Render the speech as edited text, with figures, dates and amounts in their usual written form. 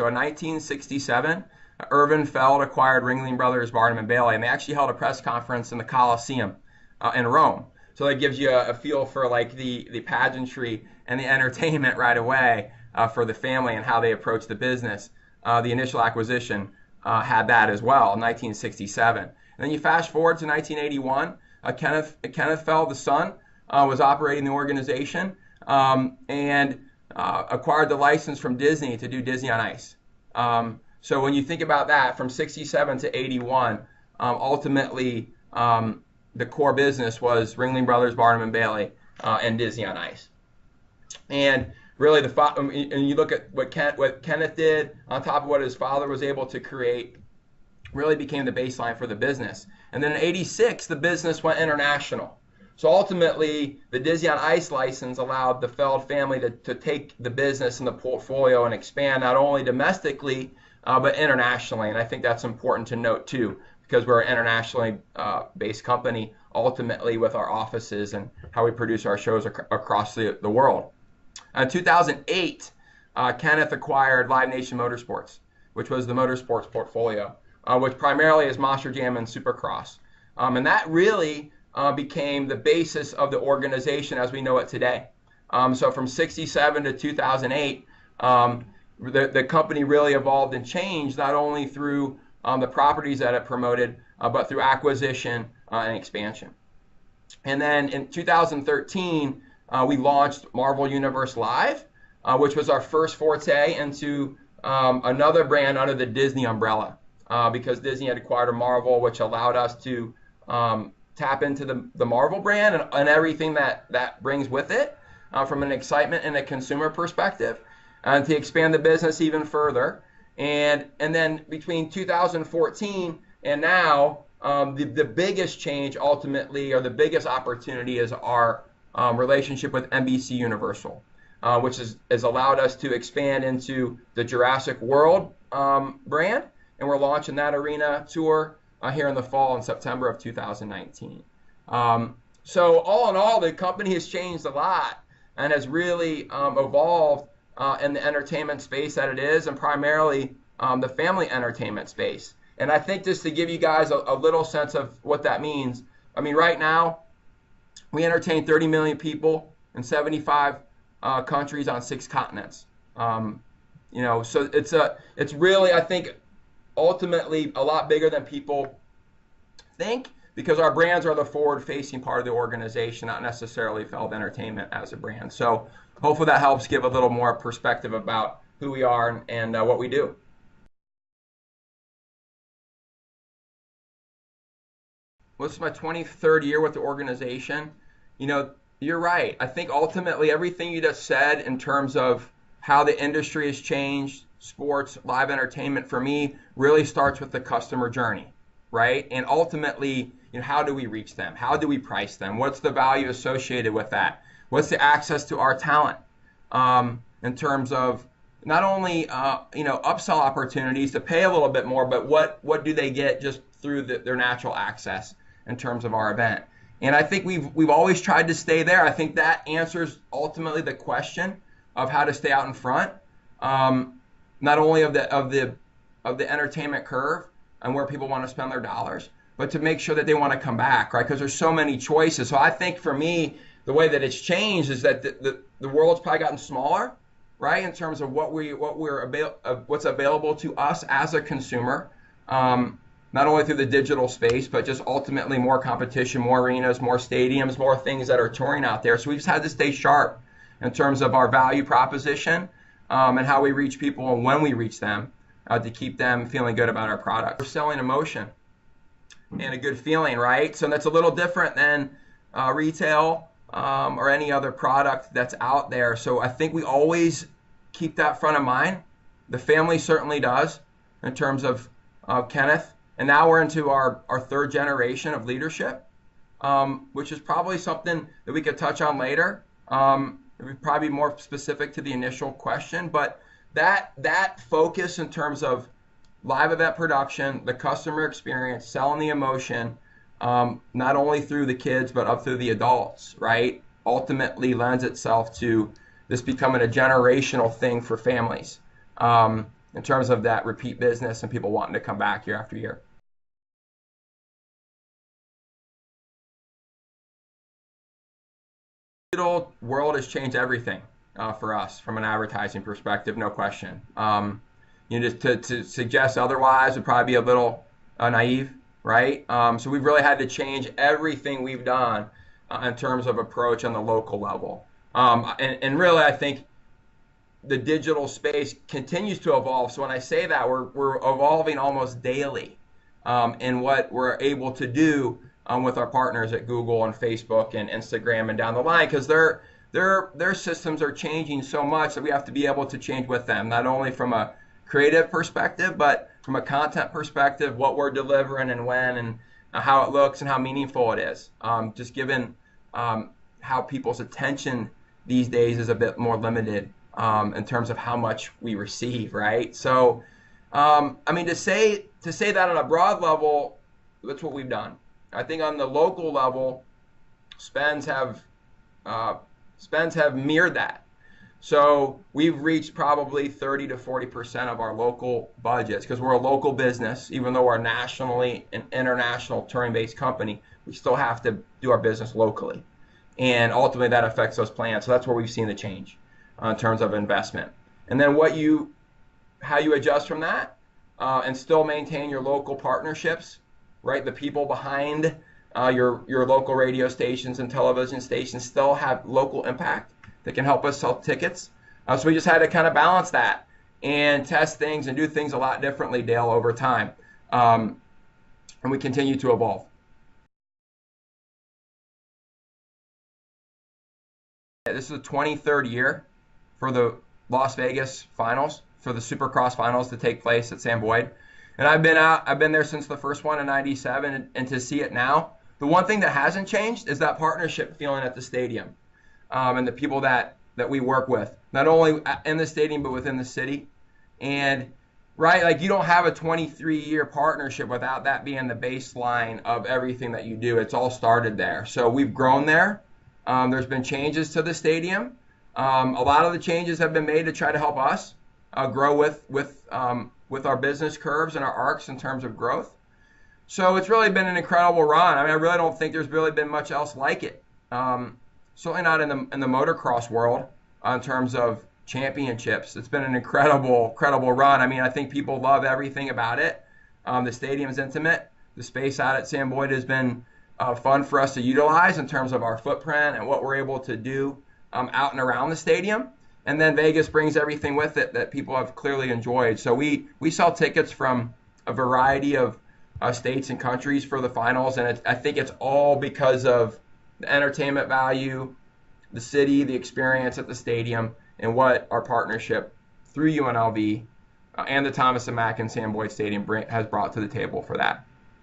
So in 1967, Irvin Feld acquired Ringling Brothers Barnum and Bailey, and they actually held a press conference in the Colosseum in Rome. So that gives you a feel for like the pageantry and the entertainment right away for the family and how they approach the business. The initial acquisition had that as well in 1967. And then you fast forward to 1981, Kenneth Feld, the son, was operating the organization and acquired the license from Disney to do Disney on Ice. So when you think about that, from 67 to 81, ultimately the core business was Ringling Brothers, Barnum and Bailey, and Disney on Ice. And really, and you look at what Kenneth did on top of what his father was able to create, really became the baseline for the business. And then in '86, the business went international. So ultimately, the Disney on Ice license allowed the Feld family to take the business and the portfolio and expand not only domestically, but internationally. And I think that's important to note too, because we're an internationally based company, ultimately with our offices and how we produce our shows across the world. In 2008, Kenneth acquired Live Nation Motorsports, which was the motorsports portfolio, which primarily is Monster Jam and Supercross. And that really became the basis of the organization as we know it today. So from 67 to 2008, the company really evolved and changed, not only through the properties that it promoted, but through acquisition and expansion. And then in 2013, we launched Marvel Universe Live, which was our first forte into another brand under the Disney umbrella, because Disney had acquired a Marvel, which allowed us to tap into the Marvel brand and everything that brings with it from an excitement and a consumer perspective, and to expand the business even further. And then between 2014 and now, the biggest change ultimately, or the biggest opportunity, is our relationship with NBC Universal, which has allowed us to expand into the Jurassic World brand, and we're launching that arena tour here in the fall in September of 2019. So all in all, the company has changed a lot and has really evolved in the entertainment space that it is, and primarily the family entertainment space. And I think just to give you guys a little sense of what that means, I mean, right now, we entertain 30 million people in 75 countries on 6 continents. You know, so it's really, I think, ultimately a lot bigger than people think, because our brands are the forward-facing part of the organization, not necessarily Feld Entertainment as a brand. So hopefully that helps give a little more perspective about who we are and what we do. Well, this is my 23rd year with the organization. You know, you're right. I think ultimately everything you just said in terms of how the industry has changed, sports, live entertainment, for me, really starts with the customer journey, right? And ultimately, you know, how do we reach them? How do we price them? What's the value associated with that? What's the access to our talent in terms of not only you know, upsell opportunities to pay a little bit more, but what do they get just through their natural access in terms of our event? And I think we've always tried to stay there. I think that answers ultimately the question of how to stay out in front, not only of the entertainment curve and where people want to spend their dollars, but to make sure that they want to come back, right? Because there's so many choices. So I think for me, the way that it's changed is that the world's probably gotten smaller, right, in terms of what's available to us as a consumer. Not only through the digital space, but just ultimately more competition, more arenas, more stadiums, more things that are touring out there. So we just had to stay sharp in terms of our value proposition and how we reach people and when we reach them to keep them feeling good about our product. We're selling emotion and a good feeling, right? So that's a little different than retail or any other product that's out there. So I think we always keep that front of mind. The family certainly does in terms of Kenneth. And now we're into our 3rd generation of leadership, which is probably something that we could touch on later. It would probably be more specific to the initial question, but that focus in terms of live event production, the customer experience, selling the emotion, not only through the kids, but up through the adults, right, ultimately lends itself to this becoming a generational thing for families. in terms of that repeat business and people wanting to come back year after year. The digital world has changed everything for us from an advertising perspective, no question. Just to suggest otherwise would probably be a little naive, right? So we've really had to change everything we've done in terms of approach on the local level. And really, I think the digital space continues to evolve. So when I say that, we're evolving almost daily in what we're able to do with our partners at Google and Facebook and Instagram and down the line, because their systems are changing so much that we have to be able to change with them, not only from a creative perspective, but from a content perspective, what we're delivering and when and how it looks and how meaningful it is. Just given how people's attention these days is a bit more limited in terms of how much we receive, right? So, I mean, to say that on a broad level, that's what we've done. I think on the local level, spends have mirrored that. So we've reached probably 30 to 40% of our local budgets, because we're a local business. Even though we're a nationally and international touring-based company, we still have to do our business locally. And ultimately that affects those plans. So that's where we've seen the change in terms of investment. And then how you adjust from that and still maintain your local partnerships, right? The people behind your local radio stations and television stations still have local impact that can help us sell tickets. So we just had to kind of balance that and test things and do things a lot differently, Dale, over time. And we continue to evolve. This is the 23rd year for the Las Vegas finals, for the Supercross finals to take place at Sam Boyd. And I've been there since the first one in '97, and to see it now, the one thing that hasn't changed is that partnership feeling at the stadium, and the people that we work with, not only in the stadium but within the city. And right, like, you don't have a 23-year partnership without that being the baseline of everything that you do. It's all started there. So we've grown there. There's been changes to the stadium. A lot of the changes have been made to try to help us grow with our business curves and our arcs in terms of growth. So it's really been an incredible run. I mean, I really don't think there's really been much else like it. Certainly not in the motocross world in terms of championships. It's been an incredible run. I mean, I think people love everything about it. The stadium's intimate. The space out at Sam Boyd has been fun for us to utilize in terms of our footprint and what we're able to do out and around the stadium. And then Vegas brings everything with it that people have clearly enjoyed. So we sell tickets from a variety of states and countries for the finals, and I think it's all because of the entertainment value, the city, the experience at the stadium, and what our partnership through UNLV and the Thomas & Mack and Sam Boyd Stadium has brought to the table for that.